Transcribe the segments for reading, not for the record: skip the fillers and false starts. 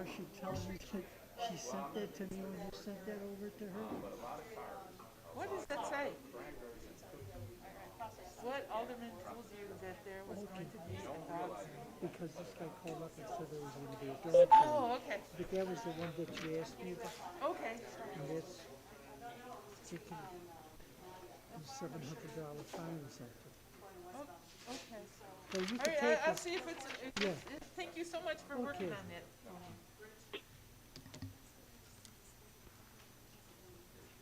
Marcia telling me that she sent that to me when you sent that over to her? What does that say? What alderman told you that there was going to be a dog thing? Because this guy called up and said there was going to be a dog thing. Oh, okay. But that was the one that you asked me about. Okay. And that's taking a $700 fine or something. Oh, okay. So you All can right, take I'll it. see if it's. Yeah. Thank you so much for working Okay. on that.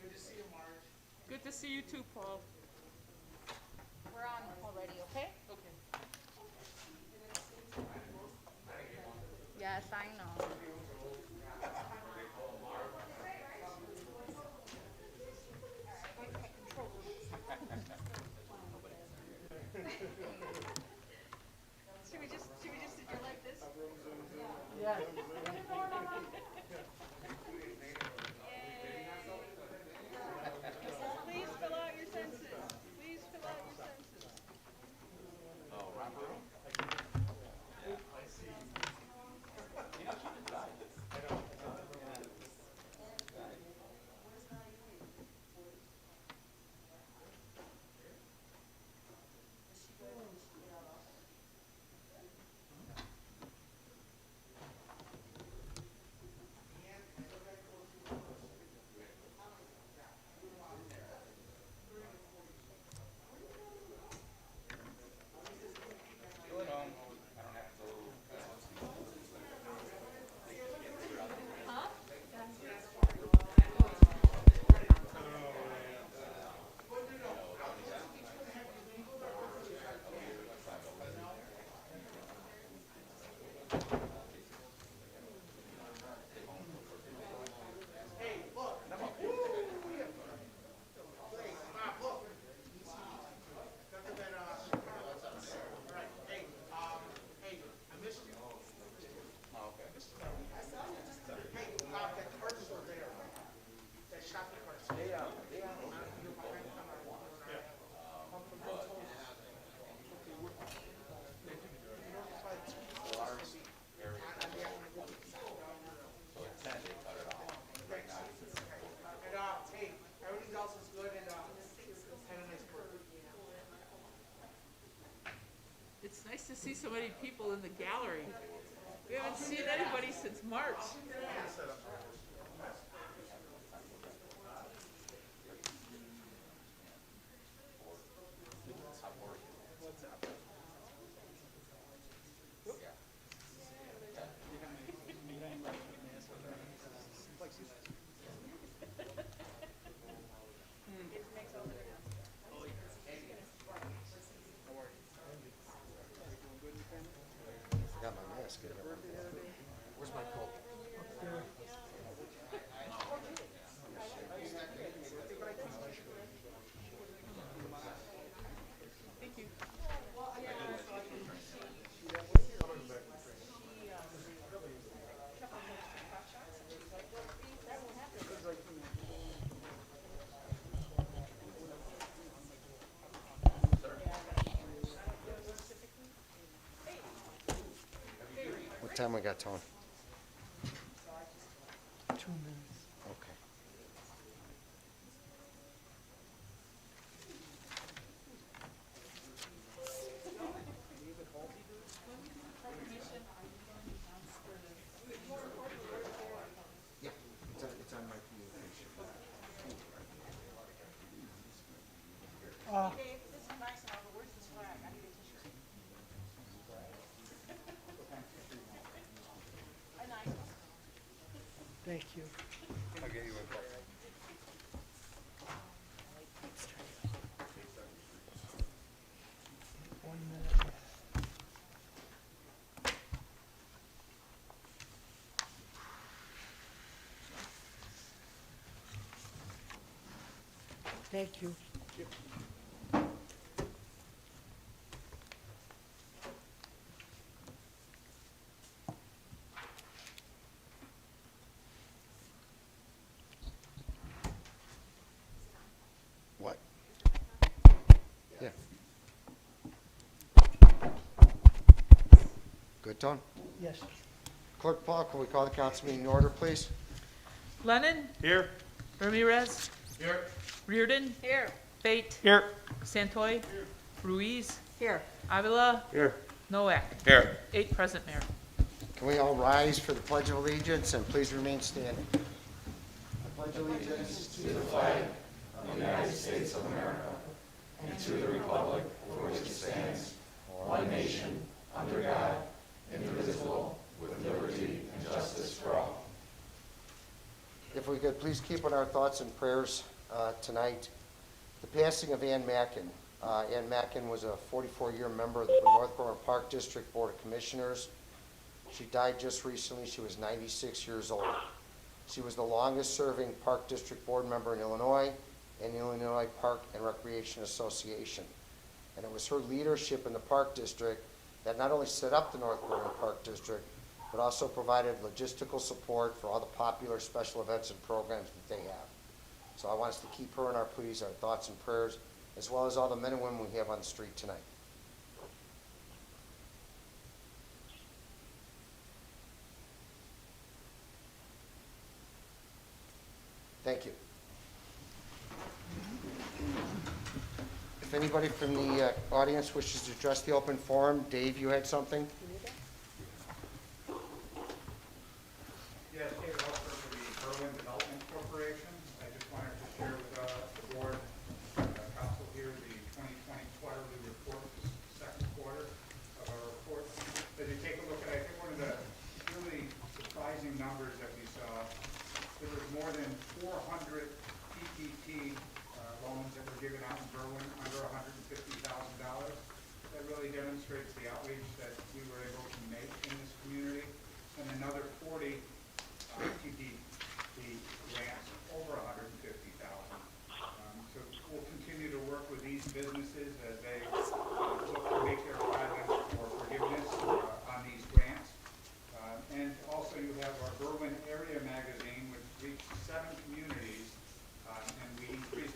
Good to see you, Marge. Good to see you too, Paul. We're on already, okay? Okay. Yes, I know. Should we just sit here like this? Yes. Please fill out your census. Please fill out your census. It's nice to see so many people in the gallery. We haven't seen anybody since March. I got my mask. Where's my coat? Thank you. What time we got, Tony? 2 minutes. Okay. Yeah, it's on my communication. Dave, this is nice and all, but where's this flag? I need a t-shirt. Thank you. I'll get you a cup. One minute. Thank you. What? Yeah. Good, Tone? Yes. Clerk Paul, can we call the council meeting to order, please? Lennon? Here. Ramirez? Here. Reardon? Here. Fate? Here. Santoy? Ruiz? Here. Avila? Here. Noack? Here. 8 present, Mayor. Can we all rise for the Pledge of Allegiance and please remain standing? I pledge allegiance to the flag If we could please keep on our thoughts and prayers tonight, the passing of Ann Mackin. Ann Mackin was a 44-year member of the North Berwyn Park District Board of Commissioners. She died just recently. She was 96 years old. She was the longest-serving Park District Board member in Illinois and the Illinois Park and Recreation Association. And it was her leadership in the Park District that not only set up the North Berwyn Park District, but also provided logistical support for all the popular special events and programs that they have. So I want us to keep her in our pleas, our thoughts and prayers, as well as all the men and women we have on the street tonight. Thank you. If anybody from the audience wishes to address the open forum, Dave, you had something? Yes, David Helfer for the Berwyn Development Corporation. I just wanted to share with the board, council here, the 2020 quarterly report, the second quarter of our report. As you take a look at, I think one of the really surprising numbers that we saw, there was more than 400 PPP loans that were given out in Berwyn under $150,000. That really demonstrates the outreach that we were able to make in this community. And another 40 PPP grants over $150,000. So we'll continue to work with these businesses as they look to make their filings for forgiveness on these grants. And also you have our Berwyn Area Magazine, which reached 7 communities, and we increased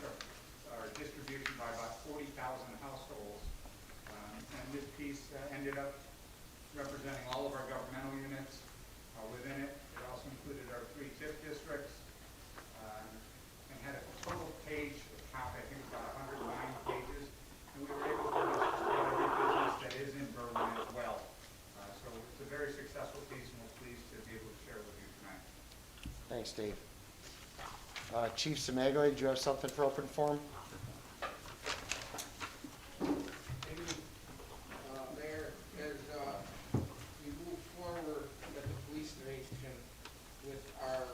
our distribution by about 40,000 households. And this piece ended up representing all of our governmental units within it. It also included our 3 TIF districts, and had a total page count, I think about 109 pages. And we were able to reach every business that is in Berwyn as well. So it's a very successful piece, and we're pleased to be able to share with you tonight. Thanks, Dave. Chief Semaglia, do you have something for open forum? Maybe, Mayor, as we move forward at the police station with our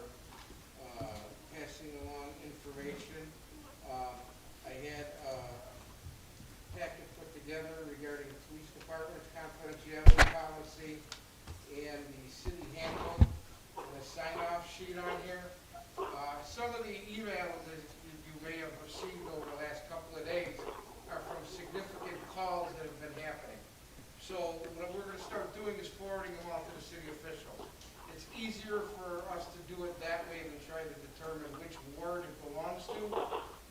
passing along information, I had a packet put together regarding the police department's confidentiality policy and the city handbook and a sign-off sheet on here. Some of the emails that you may have received over the last couple of days are from significant calls that have been happening. So what we're going to start doing is forwarding them off to the city officials. It's easier for us to do it that way than try to determine which ward it belongs to.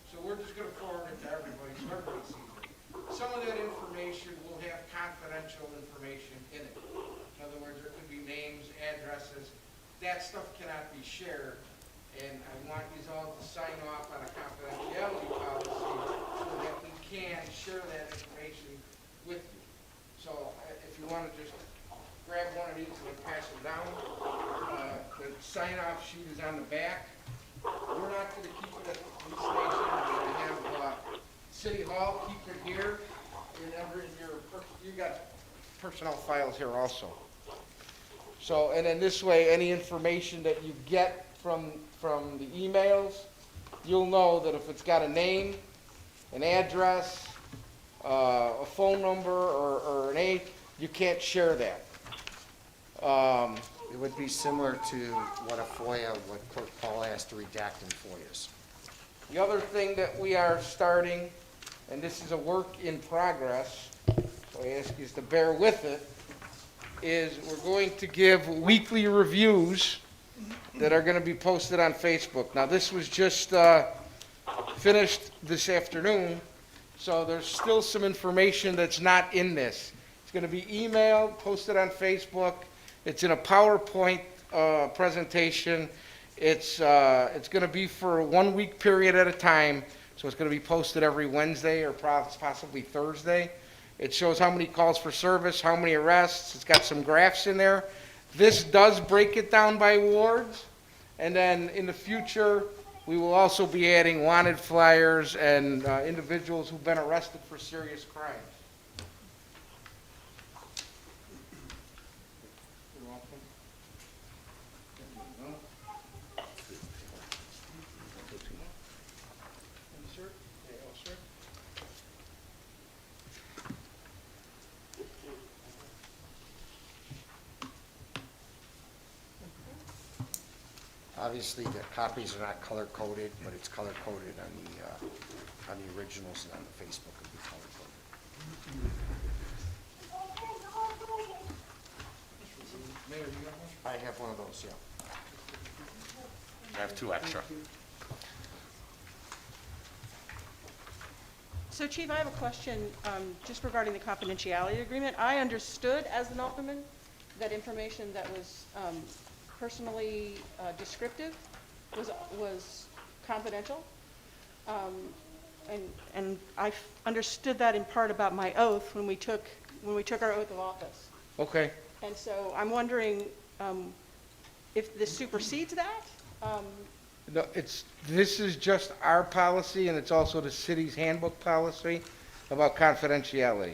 So we're just going to forward it to everybody so everybody sees it. Some of that information will have confidential information in it. In other words, there could be names, addresses. That stuff cannot be shared. And I want you all to sign off on a confidentiality policy so that we can share that information with you. So if you want to just grab one of these and pass them down, the sign-off sheet is on the back. We're not going to keep it at the police station. We're going to have City Hall keep it here. You got personnel files here also. So, and then this way, any information that you get from the emails, you'll know that if it's got a name, an address, a phone number, or an age, you can't share that. It would be similar to what a FOIA, what Clerk Paul has to redact in FOIAs. The other thing that we are starting, and this is a work in progress, so I ask you to bear with it, is we're going to give weekly reviews that are going to be posted on Facebook. Now, this was just finished this afternoon, so there's still some information that's not in this. It's going to be emailed, posted on Facebook, It's in a PowerPoint presentation. It's going to be for a 1 week period at a time, so it's going to be posted every Wednesday or possibly Thursday. It shows how many calls for service, how many arrests. It's got some graphs in there. This does break it down by wards, and then in the future, we will also be adding wanted flyers and individuals who've been arrested for serious crimes. You're welcome. Insert. Yeah, sir. Obviously, the copies are not color-coded, but it's color-coded on the originals, and on the Facebook it'll be color-coded. Mayor, you got one? I have one of those, yeah. I have 2 extra. So Chief, I have a question just regarding the confidentiality agreement. I understood as an alderman that information that was personally descriptive was confidential. And I understood that in part about my oath when we took our oath of office. Okay. And so I'm wondering if this supersedes that? No, this is just our policy, and it's also the city's handbook policy about confidentiality.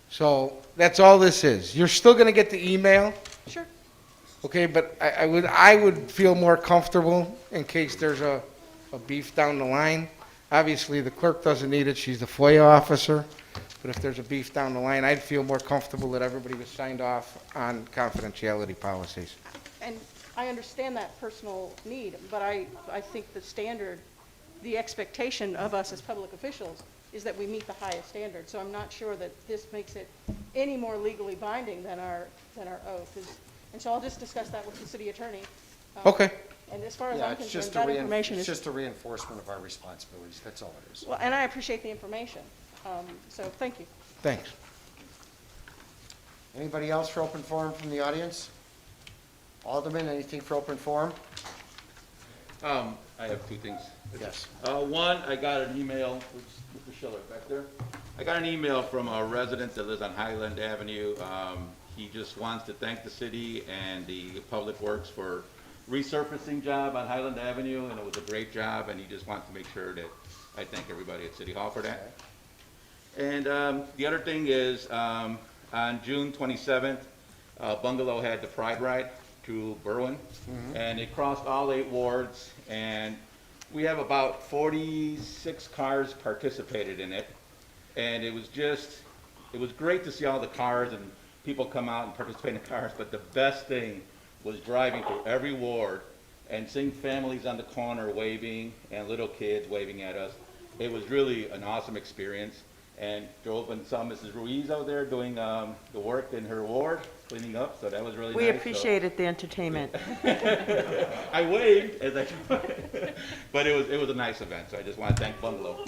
So that's all this is. You're still going to get the email, Sure. okay, but I would feel more comfortable in case there's a beef down the line. Obviously, the clerk doesn't need it. She's the FOIA officer. But if there's a beef down the line, I'd feel more comfortable that everybody was signed off on confidentiality policies. And I understand that personal need, but I think the standard, the expectation of us as public officials is that we meet the highest standard. So I'm not sure that this makes it any more legally binding than our oath is. And so I'll just discuss that with the city attorney. Okay. And as far as Yeah, I'm it's concerned, just that information it's is, just a reinforcement of our responsibilities, that's all it is. well, and I appreciate the information. So thank you. Thanks. Anybody else for open forum from the audience? Alderman, anything for open forum? I have 2 things. Yes. One, I got an email, Mr. Schiller back there. I got an email from a resident that lives on Highland Avenue. He just wants to thank the city and the Public Works for resurfacing job on Highland Avenue, and it was a great job, and he just wants to make sure that I thank everybody at City Hall for that. And the other thing is, on June 27th, Bungalow had the Pride Ride to Berwyn, and it crossed all 8 wards, and we have about 46 cars participated in it, and it was great to see all the cars and people come out and participate in the cars, but the best thing was driving through every ward and seeing families on the corner waving and little kids waving at us. It was really an awesome experience, and drove and saw Mrs. Ruiz out there doing the work in her ward, cleaning up, so that was really nice. We appreciated the entertainment. I waved as I but it was a nice event, so I just want to thank Bungalow.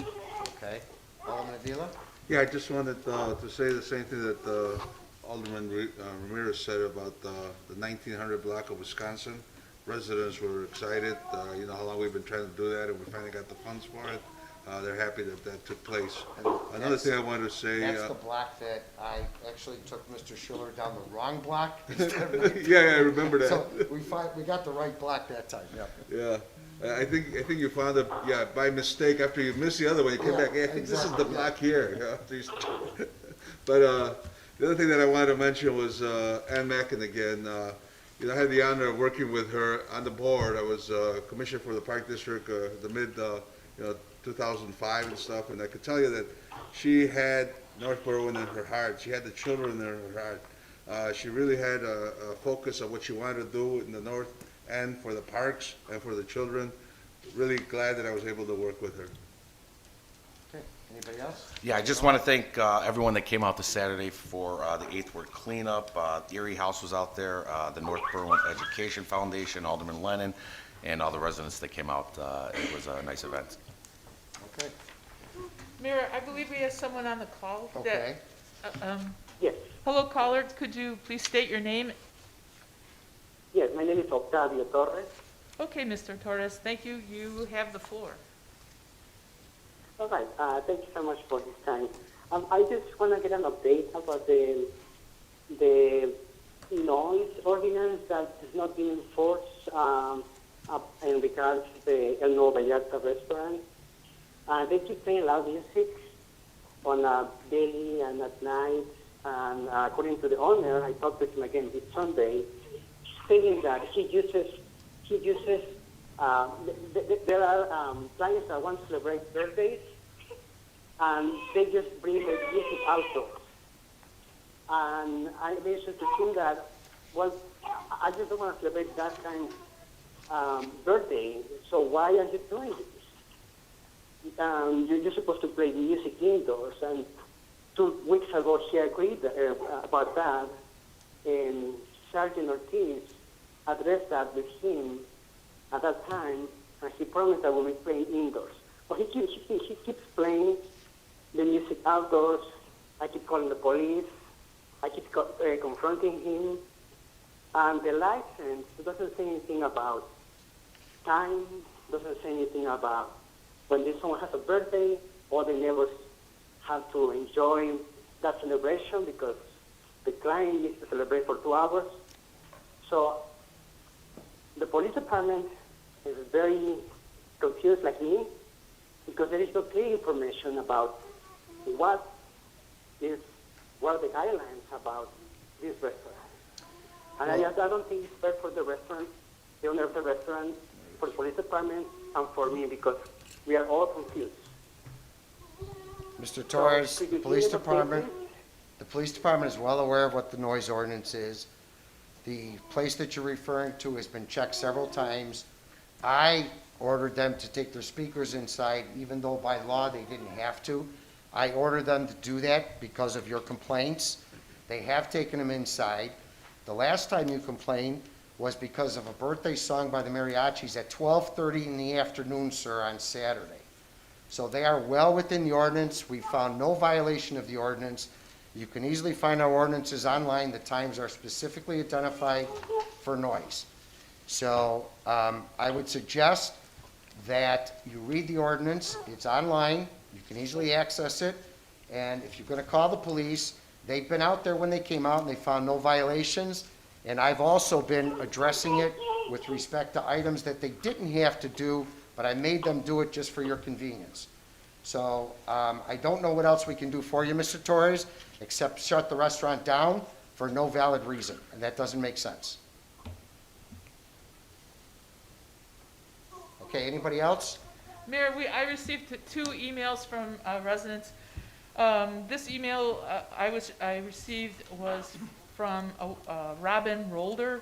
Okay. Alderman Avila? Yeah, I just wanted to say the same thing that Alderman Ramirez said about the 1900 block of Wisconsin. Residents were excited. You know how long we've been trying to do that, and we finally got the funds for it. They're happy that that took place. Another thing I wanted to say. That's the block that I actually took Mr. Schiller down the wrong block instead of Yeah, I remember that. So we got the right block that time, yeah. Yeah, I think you found it, yeah, by mistake, after you missed the other one, you came Yeah, back, hey, I think this is exactly, the yeah. block here. Yeah. But the other thing that I wanted to mention was Ann Mackin again. You know, I had the honor of working with her on the board. I was commissioner for the Park District, the mid, 2005 and stuff, and I could tell you that she had North Berwyn in her heart. She had the children in her heart. She really had a focus on what she wanted to do in the north end for the parks and for the children. Really glad that I was able to work with her. Okay, anybody else? Yeah, I just want to thank everyone that came out this Saturday for the 8th Ward cleanup. The Erie House was out there, the North Berwyn Education Foundation, Alderman Lennon, and all the residents that came out. It was a nice event. Okay, Mayor, I believe we have someone on the call. okay. Yes. Hello, caller. Could you please state your name? Yes, my name is Octavio Torres. Okay, Mr. Torres, thank you. You have the floor. All right, thank you so much for this time. I just want to get an update about the noise ordinance that is not being enforced in regards to the El Nuevo Vallarta restaurant. They keep playing loud music on a daily and at night. And according to the owner, I talked to him again this Sunday, saying that he uses. There are clients that want to celebrate birthdays, and they just bring the music outdoors. And I mentioned to him that, well, I just don't want to celebrate that kind of birthday. So why are you doing this? You're supposed to play music indoors. And 2 weeks ago, he agreed about that, and Sergeant Ortiz addressed that with him at that time, and he promised that we'll be playing indoors. But he keeps playing the music outdoors. I keep calling the police. I keep confronting him. And the license doesn't say anything about time, doesn't say anything about when someone has a birthday, or the neighbors have to enjoy that celebration because the client needs to celebrate for 2 hours. So the police department is very confused like me because there is no clear information about what are the guidelines about this restaurant. And I don't think it's fair for the restaurant, the owner of the restaurant, for the police department, and for me because we are all confused. Mr. Torres, So, the police department is well aware of what the noise ordinance is. The place that you're referring to has been checked several times. I ordered them to take their speakers inside, even though by law they didn't have to. I ordered them to do that because of your complaints. They have taken them inside. The last time you complained was because of a birthday song by the mariachis at 12:30 in the afternoon, sir, on Saturday. So they are well within the ordinance. We found no violation of the ordinance. You can easily find our ordinances online. The times are specifically identified for noise. So I would suggest that you read the ordinance. It's online. You can easily access it. And if you're going to call the police, they've been out there when they came out and they found no violations. And I've also been addressing it with respect to items that they didn't have to do, but I made them do it just for your convenience. So I don't know what else we can do for you, Mr. Torres, except shut the restaurant down for no valid reason, and that doesn't make sense. Okay, anybody else? Mayor, I received 2 emails from residents. This email I received was from Robin Rolder.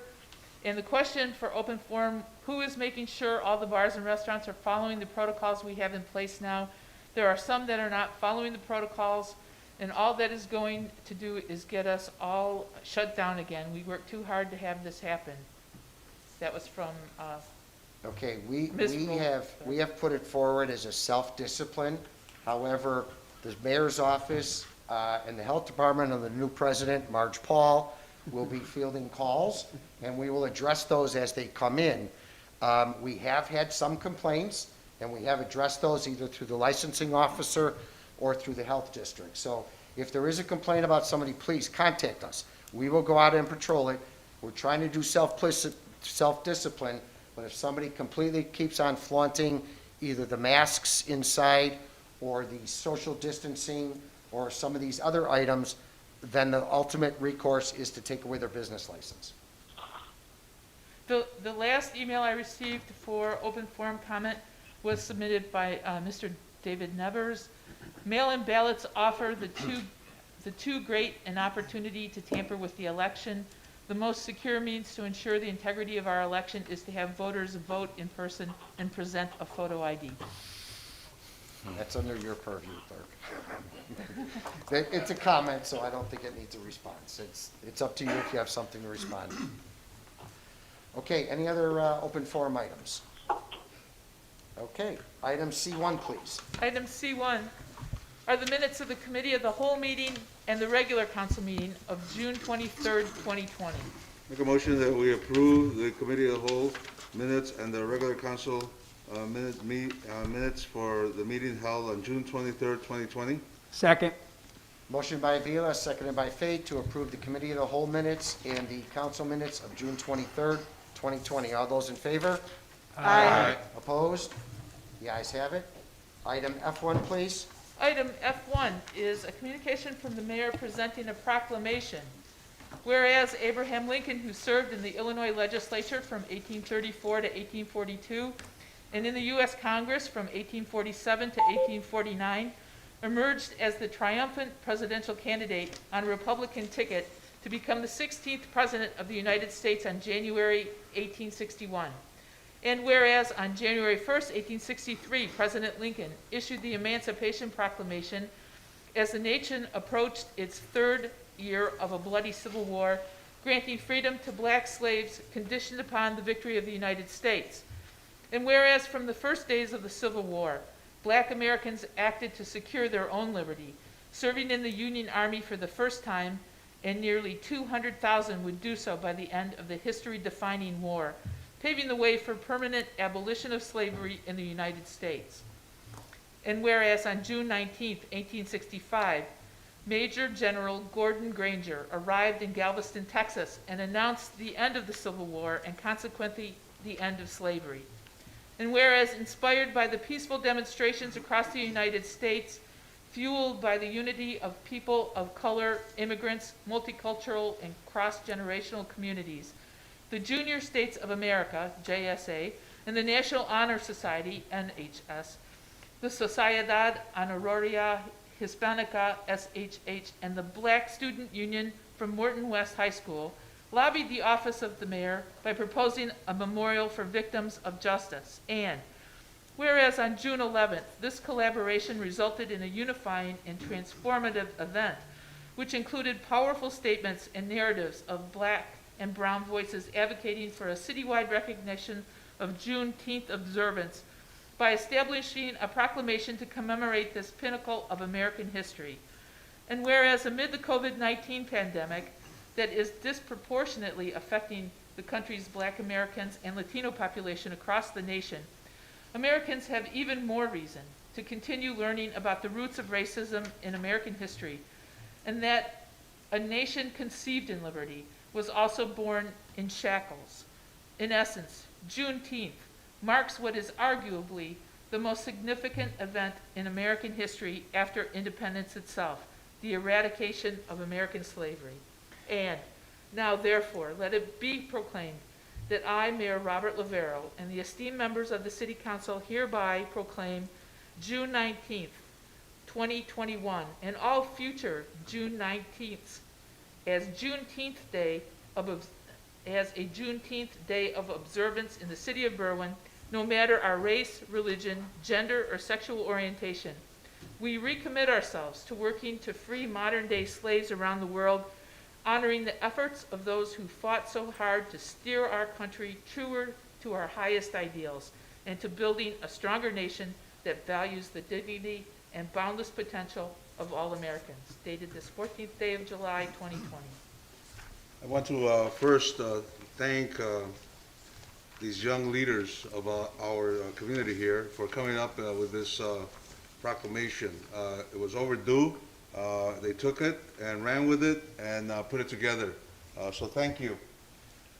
And the question for open forum, who is making sure all the bars and restaurants are following the protocols we have in place now? There are some that are not following the protocols, and all that is going to do is get us all shut down again. We worked too hard to have this happen. That was from Okay, we Ms. have put it forward as a self-discipline. However, the mayor's office and the health department and the new president, Marge Paul, will be fielding calls, and we will address those as they come in. We have had some complaints, and we have addressed those either through the licensing officer or through the health district. So if there is a complaint about somebody, please contact us. We will go out and patrol it. We're trying to do self-discipline, but if somebody completely keeps on flaunting either the masks inside or the social distancing or some of these other items, then the ultimate recourse is to take away their business license. The last email I received for open forum comment was submitted by Mr. David Nevers. Mail-in ballots offer the two great an opportunity to tamper with the election. The most secure means to ensure the integrity of our election is to have voters vote in person and present a photo ID. That's under your purview, clerk. It's a comment, so I don't think it needs a response. It's up to you if you have something to respond. Okay, any other open forum items? Okay, item C1, please. Item C1 are the minutes of the committee of the whole meeting and the regular council meeting of June 23rd, 2020. Make a motion that we approve the committee of the whole minutes and the regular council minutes for the meeting held on June 23rd, 2020. Second. Motion by Avila, seconded by Fate, to approve the committee of the whole minutes and the council minutes of June 23rd, 2020. All those in favor? Aye. Opposed? The ayes have it. Item F1, please. Item F1 is a communication from the mayor presenting a proclamation. Whereas Abraham Lincoln, who served in the Illinois legislature from 1834 to 1842, and in the U.S. Congress from 1847 to 1849, emerged as the triumphant presidential candidate on a Republican ticket to become the 16th President of the United States on January 1861. And whereas on January 1st, 1863, President Lincoln issued the Emancipation Proclamation as the nation approached its third year of a bloody civil war, granting freedom to black slaves conditioned upon the victory of the United States. And whereas from the first days of the Civil War, black Americans acted to secure their own liberty, serving in the Union Army for the first time, and nearly 200,000 would do so by the end of the history-defining war, paving the way for permanent abolition of slavery in the United States. And whereas on June 19, 1865, Major General Gordon Granger arrived in Galveston, Texas, and announced the end of the Civil War and consequently the end of slavery. And whereas inspired by the peaceful demonstrations across the United States, fueled by the unity of people of color, immigrants, multicultural, and cross-generational communities, the Junior States of America, JSA, and the National Honor Society, NHS, the Sociedad Honoraria Hispanica, SHH, and the Black Student Union from Morton West High School lobbied the office of the mayor by proposing a memorial for victims of justice. And whereas on June 11th, this collaboration resulted in a unifying and transformative event, which included powerful statements and narratives of black and brown voices advocating for a citywide recognition of Juneteenth observance by establishing a proclamation to commemorate this pinnacle of American history. And whereas amid the COVID-19 pandemic that is disproportionately affecting the country's Black Americans and Latino population across the nation, Americans have even more reason to continue learning about the roots of racism in American history, and that a nation conceived in liberty was also born in shackles. In essence, Juneteenth marks what is arguably the most significant event in American history after independence itself, the eradication of American slavery. And now, therefore, let it be proclaimed that I, Mayor Robert Lavero, and the esteemed members of the City Council hereby proclaim June 19th, 2021, and all future June 19th as a Juneteenth Day of observance in the city of Berwyn, no matter our race, religion, gender, or sexual orientation. We recommit ourselves to working to free modern-day slaves around the world, honoring the efforts of those who fought so hard to steer our country truer to our highest ideals, and to building a stronger nation that values the dignity and boundless potential of all Americans. Dated this 14th day of July, 2020. I want to first thank these young leaders of our community here for coming up with this proclamation. It was overdue. They took it and ran with it and put it together. So thank you.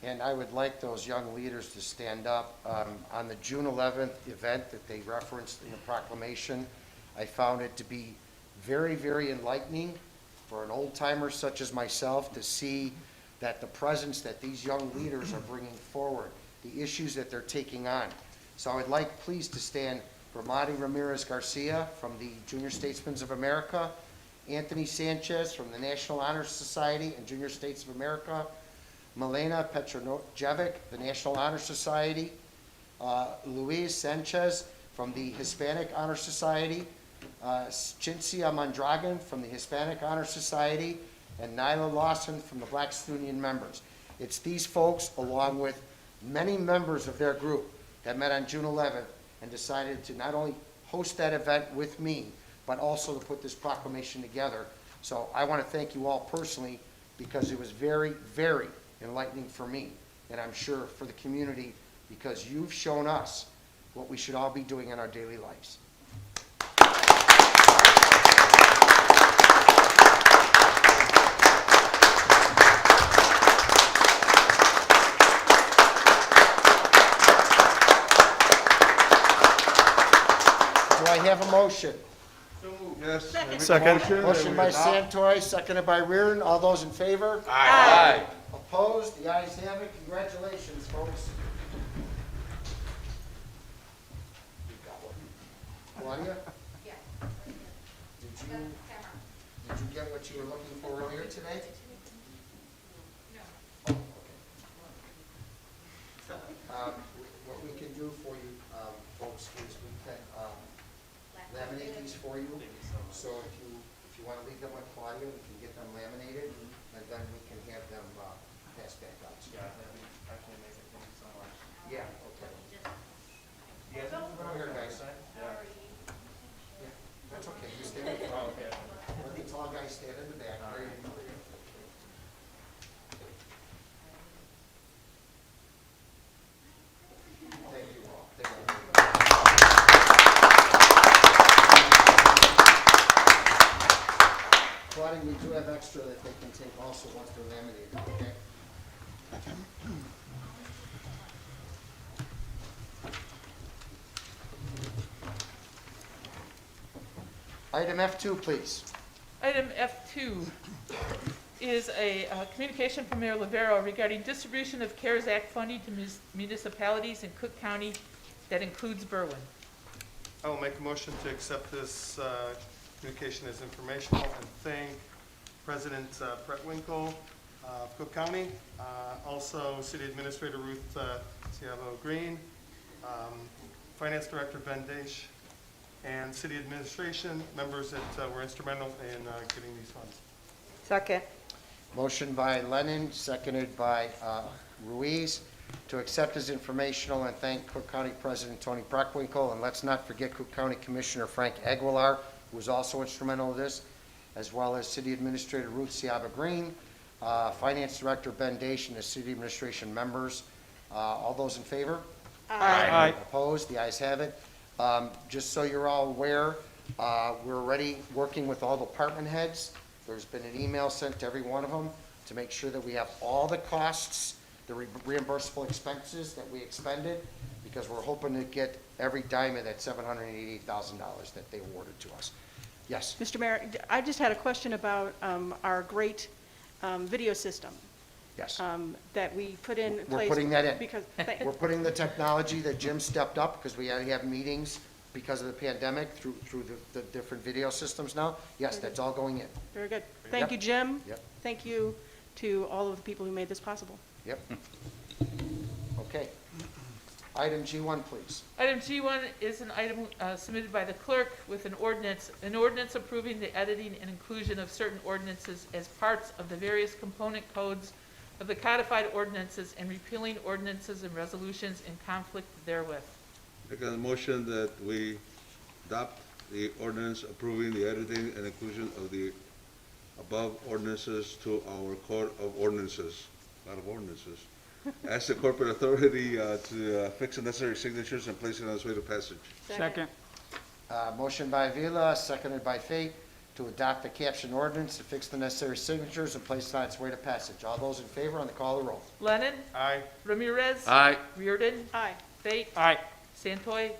And I would like those young leaders to stand up. On the June 11th event that they referenced in the proclamation, I found it to be very, very enlightening for an old-timer such as myself to see that the presence that these young leaders are bringing forward, the issues that they're taking on. So I would like, please, to stand Ramadi Ramirez Garcia from the Junior Statesmen of America, Anthony Sanchez from the National Honor Society and Junior States of America, Milena Petrojevic, the National Honor Society, Luis Sanchez from the Hispanic Honor Society, Cinzia Mondragon from the Hispanic Honor Society, and Nyla Lawson from the Black Student Union members. It's these folks, along with many members of their group, that met on June 11th and decided to not only host that event with me, but also to put this proclamation together. So I want to thank you all personally, because it was very, very enlightening for me, and I'm sure for the community, because you've shown us what we should all be doing in our daily lives. Do I have a motion? Yes. Second. Motion by Santori, seconded by Reardon. All those in favor? Aye. Opposed? The ayes have it. Congratulations, folks. Claudia? Yeah. Did you get what you were looking for earlier today? No. Oh, okay. What we can do for you, folks, is we can laminate these for you. So if you want to leave them with Claudia, we can get them laminated, and then we can have them passed back out. Yeah, that'd be actually amazing. Thank you so much. Yeah, okay. You guys Come over here, guys. Yeah. Yeah, that's okay. You stand in front. Oh, okay. Let the tall guy stand in the back. There you go. Thank you all. Thank you. Claudia, we do have extra that they can take also once they're laminated, okay? Item F2, please. Item F2 is a communication from Mayor Rivera regarding distribution of CARES Act funding to municipalities in Cook County that includes Berwyn. I will make a motion to accept this communication as informational and thank President Brett Winkle of Cook County, also City Administrator Ruth Ciavo Green, Finance Director Ben Desch, and City Administration members that were instrumental in getting these funds. Second. Motion by Lennon, seconded by Ruiz, to accept as informational and thank Cook County President Tony Breckwinkle, and let's not forget Cook County Commissioner Frank Aguilar, who was also instrumental in this, as well as City Administrator Ruth Ciaba Green, Finance Director Ben Desch, and the City Administration members. All those in favor? Aye. Opposed? The ayes have it. Just so you're all aware, we're already working with all department heads. There's been an email sent to every one of them to make sure that we have all the costs, the reimbursable expenses that we expended, because we're hoping to get every dime of that $788,000 that they awarded to us. Yes? Mr. Mayor, I just had a question about our great video system Yes. that we put in place. We're putting that in. Because, We're putting the technology that Jim stepped up, because we had to have meetings because of the pandemic through the different video systems now. Yes, that's all going in. very good. Thank Yep. you, Jim. Yep. Thank you to all of the people who made this possible. Yep. Okay. Item G1, please. Item G1 is an item submitted by the clerk with an ordinance approving the editing and inclusion of certain ordinances as parts of the various component codes of the codified ordinances and repealing ordinances and resolutions in conflict therewith. Make a motion that we adopt the ordinance approving the editing and inclusion of the above ordinances to our code of ordinances, a lot of ordinances. Ask the corporate authority to fix the necessary signatures and place it on its way to passage. Second. Motion by Avila, seconded by Fate, to adopt the caption ordinance to fix the necessary signatures and place it on its way to passage. All those in favor on the call of the roll. Lennon? Aye. Ramirez? Aye. Reardon? Aye. Fate? Aye. Santoy?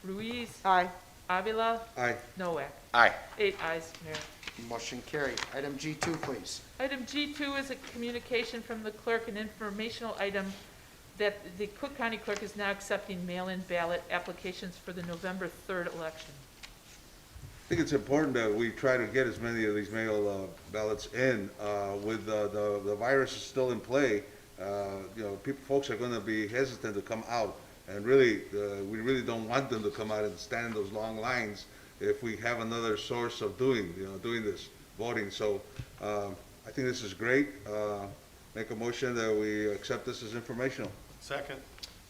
Ruiz? Aye. Avila? Aye. Nowak? Aye. 8 ayes, Mayor. Motion carried. Item G2, please. Item G2 is a communication from the clerk, an informational item that the Cook County Clerk is now accepting mail-in ballot applications for the November 3rd election. I think it's important that we try to get as many of these mail ballots in. With the virus is still in play, folks are going to be hesitant to come out. And really, we really don't want them to come out and stand in those long lines if we have another source of doing this voting. So I think this is great. Make a motion that we accept this as informational. Second.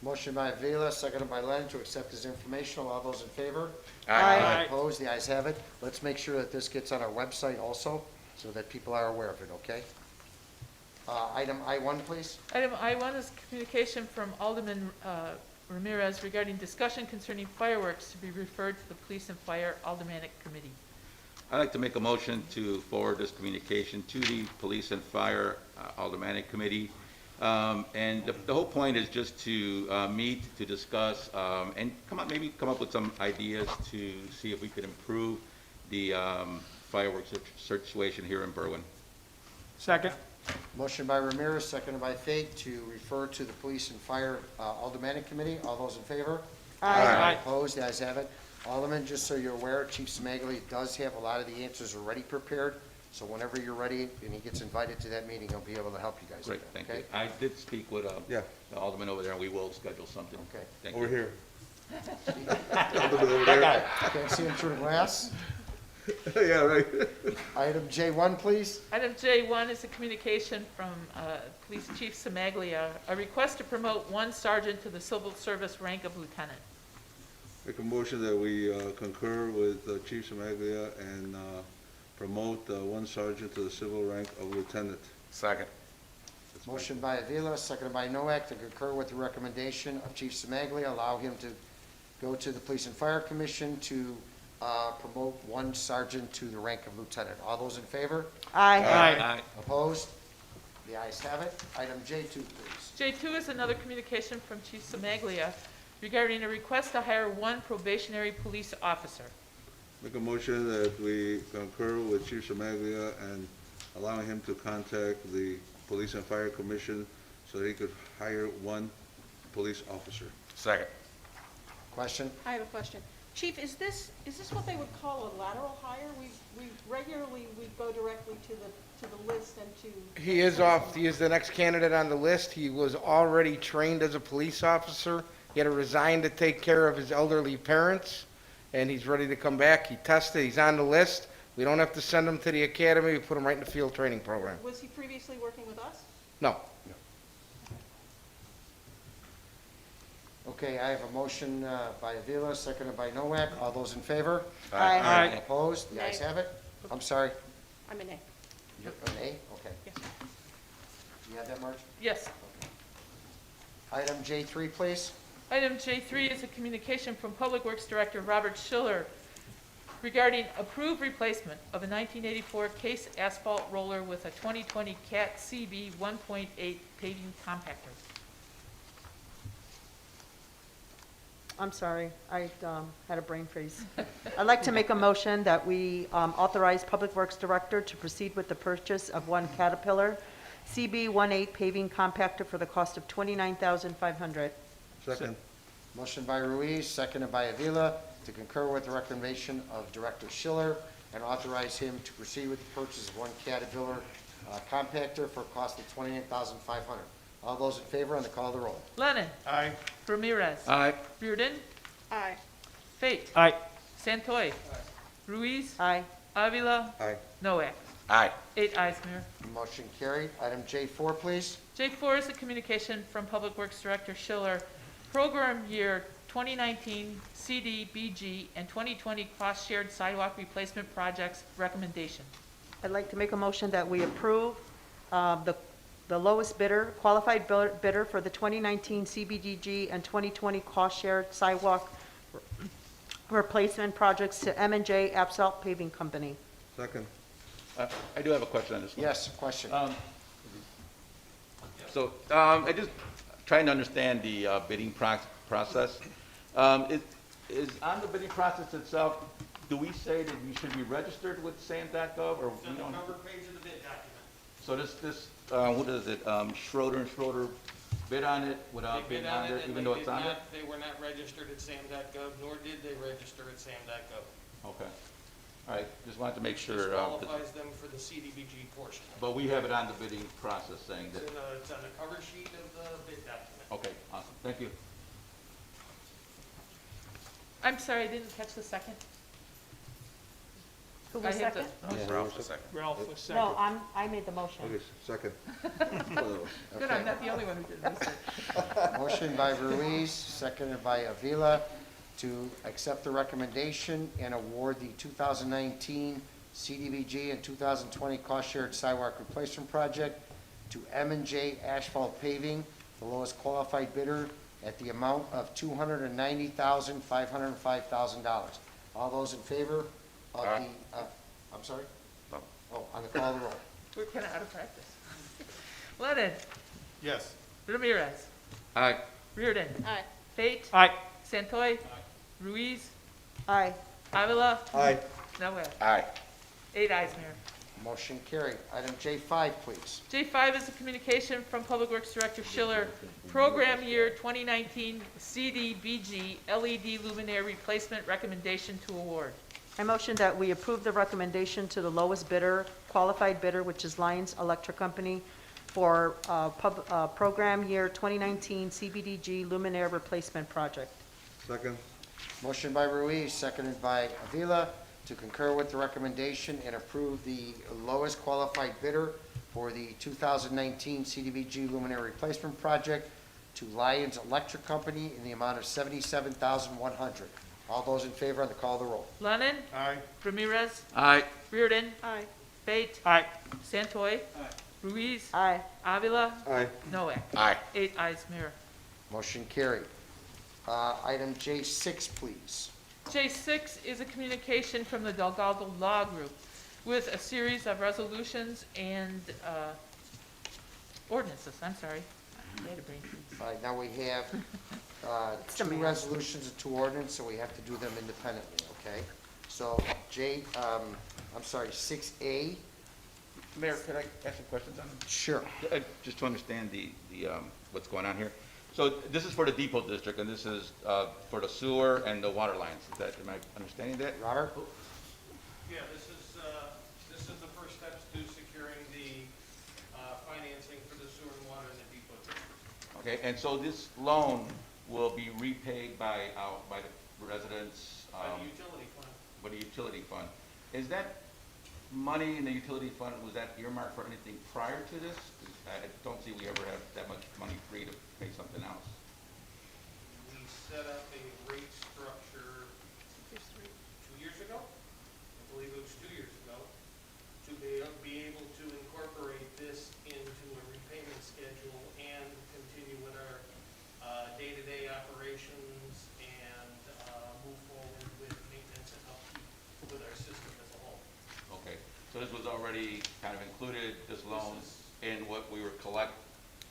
Motion by Avila, seconded by Lennon, to accept as informational. All those in favor? Aye. Opposed? The ayes have it. Let's make sure that this gets on our website also, so that people are aware of it, okay? Item I1, please. Item I1 is communication from Alderman Ramirez regarding discussion concerning fireworks to be referred to the Police and Fire Aldermanic Committee. I'd like to make a motion to forward this communication to the Police and Fire Aldermanic Committee. And the whole point is just to meet, to discuss, and maybe come up with some ideas to see if we could improve the fireworks situation here in Berwyn. Second. Motion by Ramirez, seconded by Fate, to refer to the Police and Fire Aldermanic Committee. All those in favor? Aye. Opposed? The ayes have it. Alderman, just so you're aware, Chief Smaglia does have a lot of the answers already prepared, so whenever you're ready and he gets invited to that meeting, he'll be able to help you guys Great, with that, thank okay? you. I did speak with Yeah. the Alderman over there, and we will schedule something. Okay. Thank Over you. here. Can't see him through the glass. Yeah, right. Item J1, please. Item J1 is a communication from Police Chief Semaglia, a request to promote one sergeant to the civil service rank of lieutenant. Make a motion that we concur with Chief Semaglia and promote one sergeant to the civil rank of lieutenant. Second. Motion by Avila, seconded by Noack, to concur with the recommendation of Chief Semaglia, allow him to go to the Police and Fire Commission to promote one sergeant to the rank of lieutenant. All those in favor? Aye. Opposed? The ayes have it. Item J2, please. J2 is another communication from Chief Semaglia regarding a request to hire one probationary police officer. Make a motion that we concur with Chief Semaglia and allowing him to contact the Police and Fire Commission so that he could hire one police officer. Second. Question? I have a question. Chief, is this what they would call a lateral hire? We regularly, we go directly to the list and to. He is the next candidate on the list. He was already trained as a police officer. He had to resign to take care of his elderly parents, and he's ready to come back. He tested, he's on the list. We don't have to send him to the academy, we put him right in the field training program. Was he previously working with us? No. Okay, I have a motion by Avila, seconded by Noack. All those in favor? Aye. Opposed? The ayes Nay. have it. I'm sorry. I'm an A. You're an A? Okay. Yes. You have that, Marge? Yes. Item J3, please. Item J3 is a communication from Public Works Director Robert Schiller regarding approved replacement of a 1984 Case asphalt roller with a 2020 CAT CB 1.8 paving compactor. I'm sorry, I had a brain freeze. I'd like to make a motion that we authorize Public Works Director to proceed with the purchase of one Caterpillar CB 1.8 paving compactor for the cost of $29,500. Second. Motion by Ruiz, seconded by Avila, to concur with the recommendation of Director Schiller and authorize him to proceed with the purchase of one Caterpillar compactor for a cost of $28,500. All those in favor on the call of the roll. Lennon. Aye. Ramirez. Aye. Reardon. Aye. Fate. Aye. Santoy. Ruiz. Aye. Avila. Aye. Noack. Aye. 8 ayes, Mayor. Motion carried. Item J4, please. J4 is a communication from Public Works Director Schiller, program year 2019 CDBG and 2020 cost-shared sidewalk replacement projects recommendation. I'd like to make a motion that we approve the lowest bidder, qualified bidder for the 2019 CBDG and 2020 cost-shared sidewalk replacement projects to M&J Asphalt Paving Company. Second. I do have a question on this one. Yes, question. I just trying to understand the bidding process. Is on the bidding process itself, do we say that we should be registered with SAM.gov or we don't? Cover page of the bid document. So this, what is it, Schroeder and Schroeder bid on it without being on there, even though it's on it? They were not registered at SAM.gov, nor did they register at SAM.gov. Okay. All right, just wanted to make sure. Disqualifies them for the CDBG portion. But we have it on the bidding process saying that, It's on the cover sheet of the bid document. okay, awesome, thank you. I'm sorry, I didn't catch the second. Who I was have to- second? Ralph was second. Ralph was No, I made the motion. Okay, second. Good, I'm not the only one who did this. Motion by Ruiz, seconded by Avila, to accept the recommendation and award the 2019 CDBG and 2020 cost-shared sidewalk replacement project to M&J Asphalt Paving, the lowest qualified bidder, at the amount of $290,505,000. All those in favor of the, I'm sorry? Oh, on the call of the roll. We're kind of out of practice. Lennon. Yes. Ramirez. Aye. Reardon. Aye. Fate. Aye. Santoy. Ruiz. Aye. Avila. Aye. Nowak. Aye. 8 ayes, Mayor. Motion carried. Item J5, please. J5 is a communication from Public Works Director Schiller, Program Year 2019 CDBG LED Luminaire Replacement Recommendation to Award. I motion that we approve the recommendation to the lowest bidder, qualified bidder, which is Lions Electric Company, for program year 2019 CBDG luminaire replacement project. Second. Motion by Ruiz, seconded by Avila, to concur with the recommendation and approve the lowest qualified bidder for the 2019 CDBG luminaire replacement project to Lions Electric Company in the amount of $77,100. All those in favor on the call of the roll. Lennon. Aye. Ramirez. Aye. Reardon. Aye. Fate. Aye. Santoy. Ruiz. Aye. Avila. Aye. Nowak. Aye. 8 ayes, Mayor. Motion carried. Item J6, please. J6 is a communication from the Delgado Law Group with a series of resolutions and ordinances. I'm sorry. I had a brain freeze. All right, now we have It's two demand. resolutions and two ordinances, so we have to do them independently, okay? So I'm sorry, 6A, Mayor, could I ask some questions on this? sure. Just to understand the what's going on here. So this is for the depot district, and this is for the sewer and the water lines. Is that, am I understanding that? Robert? Yeah, this is the first steps to securing the financing for the sewer and water in the depot district. Okay, and so this loan will be repaid by the residents? By the utility fund. By the utility fund. Is that money in the utility fund, was that earmarked for anything prior to this? I don't see we ever have that much money free to pay something else. We set up a rate structure 2 years ago. I believe it was 2 years ago, to be able to incorporate this into a repayment schedule and continue with our day-to-day operations and move forward with maintenance and upkeep with our system as a whole. Okay, so this was already kind of included, this loan, This is- in what we were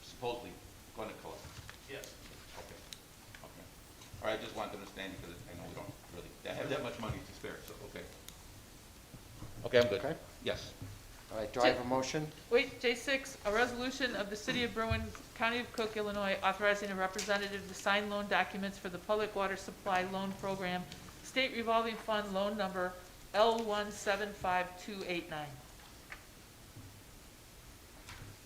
supposedly going to collect? Yes. Okay, okay. All right, I just wanted to understand because I know we don't really have that much money to spare, so, okay. Okay, I'm good. Okay. Yes. All right, do I have a motion? Wait, J6, a resolution of the City of Berwyn, County of Cook, Illinois, authorizing a representative to sign loan documents for the Public Water Supply Loan Program, State Revolving Fund Loan Number L175289.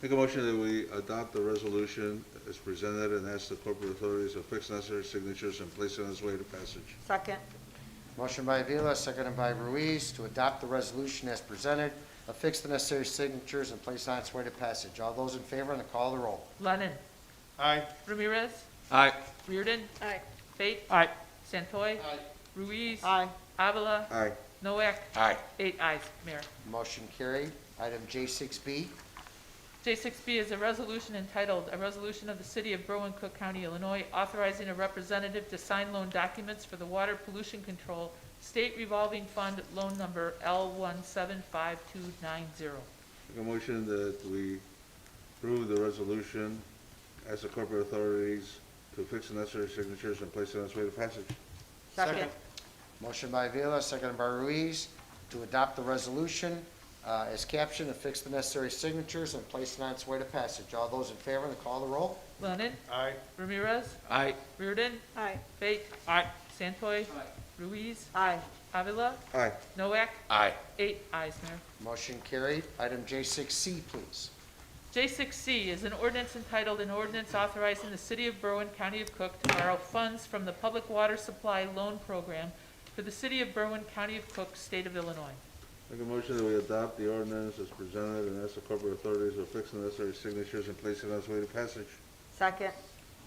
Make a motion that we adopt the resolution as presented and ask the corporate authorities to fix necessary signatures and place it on its way to passage. Second. Motion by Avila, seconded by Ruiz, to adopt the resolution as presented, affix the necessary signatures, and place on its way to passage. All those in favor on the call of the roll. Lennon. Aye. Ramirez. Aye. Reardon. Aye. Fate. Aye. Santoy. Ruiz. Aye. Avila. Aye. Nowak. Aye. 8 ayes, Mayor. Motion carried. Item J6B. J6B is a resolution entitled, "A Resolution of the City of Berwyn, Cook County, Illinois, authorizing a representative to sign loan documents for the Water Pollution Control State Revolving Fund Loan Number L175290." Make a motion that we approve the resolution, ask the corporate authorities to fix the necessary signatures and place it on its way to passage. Second. Motion by Avila, seconded by Ruiz, to adopt the resolution as captioned, affix the necessary signatures, and place it on its way to passage. All those in favor on the call of the roll. Lennon. Aye. Ramirez. Aye. Reardon. Aye. Fate. Aye. Santoy. Ruiz. Aye. Avila. Aye. Nowak. Aye. 8 ayes, Mayor. Motion carried. Item J6C, please. J6C is an ordinance entitled, "An Ordinance Authorizing the City of Berwyn, County of Cook to borrow funds from the Public Water Supply Loan Program for the City of Berwyn, County of Cook, State of Illinois." Make a motion that we adopt the ordinance as presented and ask the corporate authorities to fix the necessary signatures and place it on its way to passage. Second.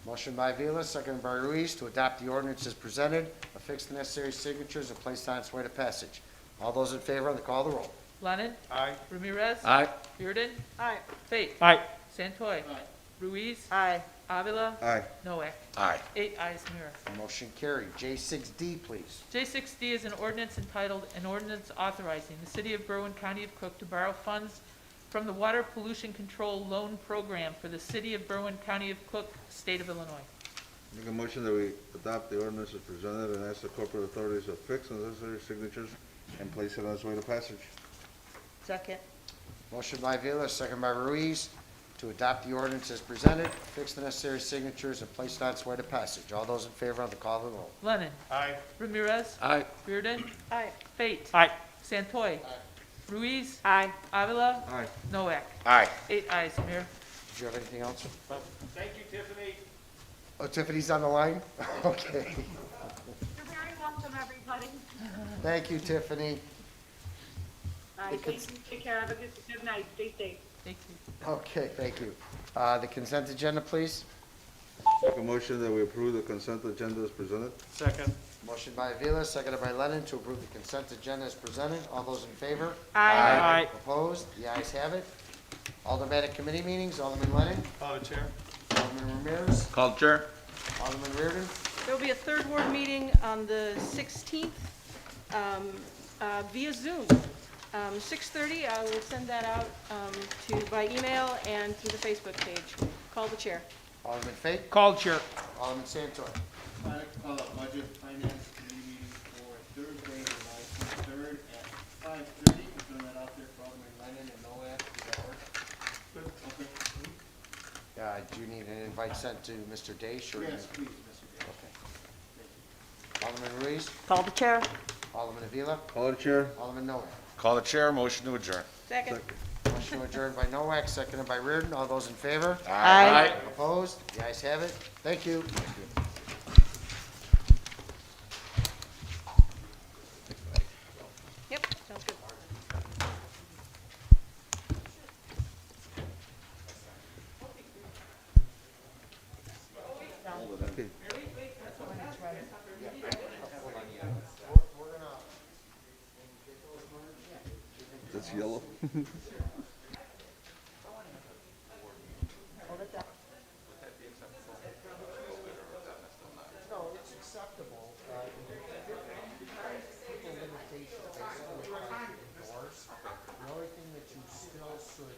Motion by Avila, seconded by Ruiz, to adopt the ordinance as presented, affix the necessary signatures, and place it on its way to passage. All those in favor on the call of the roll. Lennon. Aye. Ramirez. Aye. Reardon. Aye. Fate. Aye. Santoy. Ruiz. Aye. Avila. Aye. Noack. Aye. 8 ayes, Mayor. Motion carried. J6D, please. J6D is an ordinance entitled, "An Ordinance Authorizing the City of Berwyn, County of Cook to Borrow Funds from the Water Pollution Control Loan Program for the City of Berwyn, County of Cook, State of Illinois." Make a motion that we adopt the ordinance as presented and ask the corporate authorities to fix the necessary signatures and place it on its way to passage. Second. Motion by Avila, second by Ruiz, to adopt the ordinance as presented, fix the necessary signatures, and place it on its way to passage. All those in favor on the call of the roll. Lennon. Aye. Ramirez. Aye. Reardon. Aye. Fate. Aye. Santoy. Ruiz. Aye. Avila. Aye. Noack. Aye. 8 ayes, Mayor. Did you have anything else? Thank you, Tiffany. Oh, Tiffany's on the line? Okay. You're very welcome, everybody. Thank you, Tiffany. All right, thank you. Take care. Have a good night. Stay safe. Thank you. Okay, thank you. The consent agenda, please. Make a motion that we approve the consent agenda as presented. Second. Motion by Avila, seconded by Lennon, to approve the consent agenda as presented. All those in favor? Aye. Opposed? The ayes have it. Aldermanic committee meetings, Alderman Lennon, Call the chair. Alderman Ramirez, Called chair? Alderman Reardon. There will be a third ward meeting on the 16th via Zoom. 6:30, I will send that out by email and through the Facebook page. Call the chair. Alderman Fate, Call the chair. Alderman Santoy. I'd like to call a budget finance committee meeting for Thursday, July 23rd at 5:30. We'll turn that out there for Alderman Lennon and Noack. Does that work? Good. Okay. Do you need an invite sent to Mr. Daish? Or Yes, please, Mr. Davis. Okay. Alderman Ruiz, Call the chair. Alderman Avila, Call the chair. Alderman Noack. Call the chair, motion to adjourn. Second. Motion adjourned by Noack, seconded by Reardon. All those in favor? Aye. Opposed? The ayes have it. Thank you. Yep, sounds good. Okay. That's yellow. No, it's acceptable. People limitations basically apply to indoors. The only thing that you still should